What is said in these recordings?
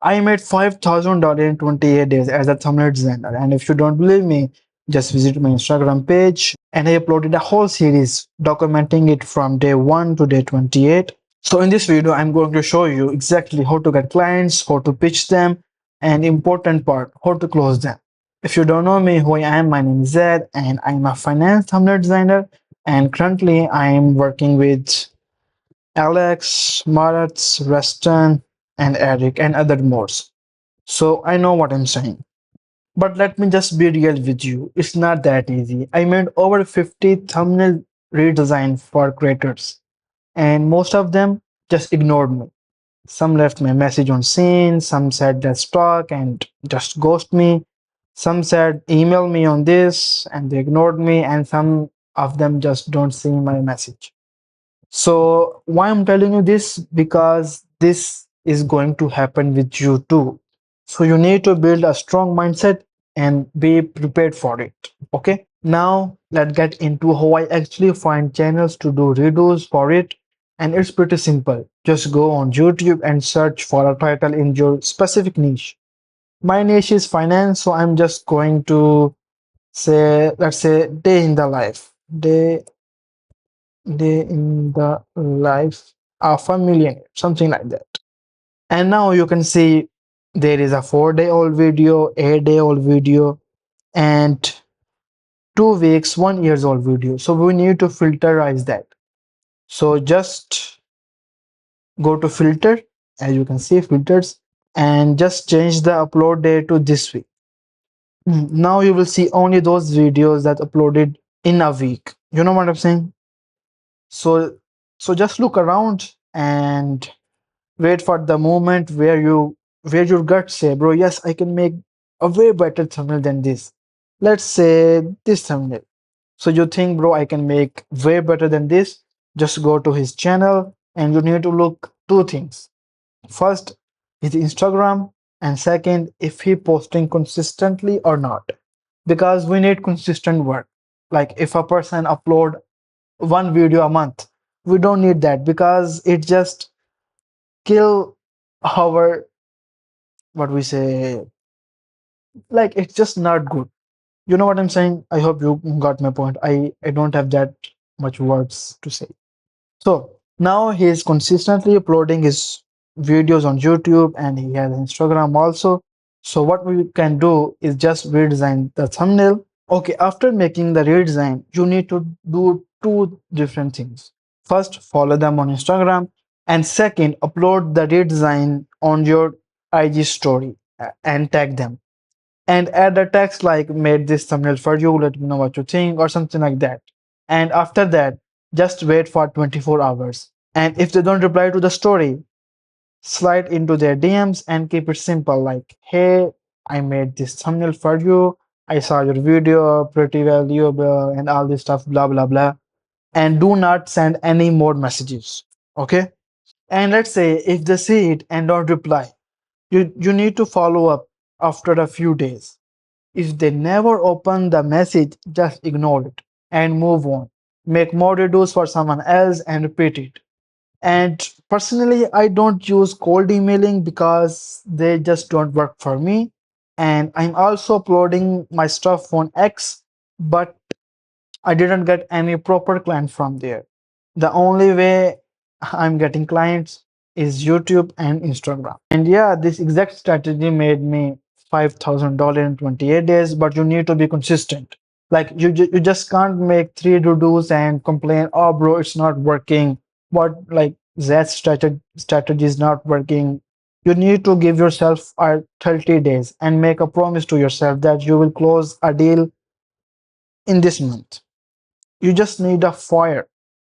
I made $5,000 in 28 days as a thumbnail designer. And if you don't believe me, just visit my Instagram page. And I uploaded a whole series documenting it from day 1 to day 28. So in this video, I'm going to show you exactly how to get clients, how to pitch them, and important part, how to close them. If you don't know me, who I am, my name is Zaid, and I'm a finance thumbnail designer. And currently, I'm working with Alex, Marat, Reston, and Eric, and other more. So I know what I'm saying. But let me just be real with you. It's not that easy. I made over 50 thumbnail redesign for creators, and most of them just ignored me. Some left my message on scene, some said let's talk and just ghost me. Some said email me on this and they ignored me, and some of them just don't see my message. So why I'm telling you this? Because this is going to happen with you too. So you need to build a strong mindset and be prepared for it. Okay. Now let's get into how I actually find channels to do redos for it. And it's pretty simple. Just go on YouTube and search for a title in your specific niche. My niche is finance, so I'm just going to say, let's say, day in the life. Day in the life of a millionaire, something like that. And now you can see there is a 4 day old video, 8 day old video, and 2 weeks, 1 years old video. So we need to filterize that. So just go to filter, as you can see, filters, and just change the upload date to this week. Now you will see only those videos that uploaded in a week. You know what I'm saying? So just look around and wait for the moment where your gut say, bro, yes, I can make a way better thumbnail than this. Let's say this thumbnail. So you think, bro, I can make way better than this. Just go to his channel and you need to look two things. First, his Instagram, and second, if he posting consistently or not. Because we need consistent work. Like if a person upload one video a month, we don't need that because it just kill our, what we say, like it's just not good. You know what I'm saying? I hope you got my point. I don't have that much words to say. So now he is consistently uploading his videos on YouTube and he has Instagram also. So what we can do is just redesign the thumbnail. Okay, after making the redesign, you need to do two different things. First, follow them on Instagram, and second, upload the redesign on your IG story and tag them. And add a text like made this thumbnail for you, let me know what you think, or something like that. And after that, just wait for 24 hours. And if they don't reply to the story, slide into their DMs and keep it simple like, hey, I made this thumbnail for you. I saw your video, pretty valuable, and all this stuff, blah, blah, blah. And do not send any more messages. Okay. And let's say if they see it and don't reply, you need to follow up after a few days. If they never open the message, just ignore it and move on. Make more redos for someone else and repeat it. And personally, I don't use cold emailing because they just don't work for me. And I'm also uploading my stuff on X, but I didn't get any proper client from there. The only way I'm getting clients is YouTube and Instagram. And yeah, this exact strategy made me $5,000 in 28 days, but you need to be consistent. Like you just can't make three to-dos and complain, oh bro, it's not working. What like that strategy is not working. You need to give yourself 30 days and make a promise to yourself that you will close a deal in this month. You just need a fire.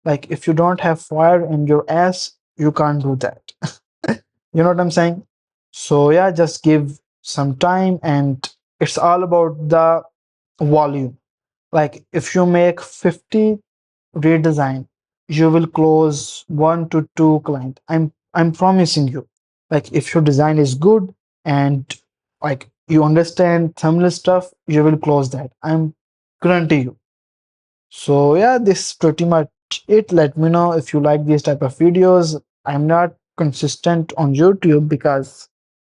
Like if you don't have fire in your ass, you can't do that. You know what I'm saying? So yeah, just give some time, and it's all about the volume. Like if you make 50 redesign, you will close 1 to 2 client. I'm promising you. Like if your design is good and like you understand thumbnail stuff, you will close that. I'm guarantee you. So yeah, this is pretty much it. Let me know if you like these type of videos. I'm not consistent on YouTube because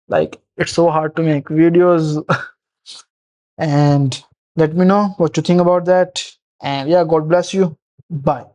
Like it's so hard to make videos. And let me know what you think about that. And yeah, God bless you. Bye.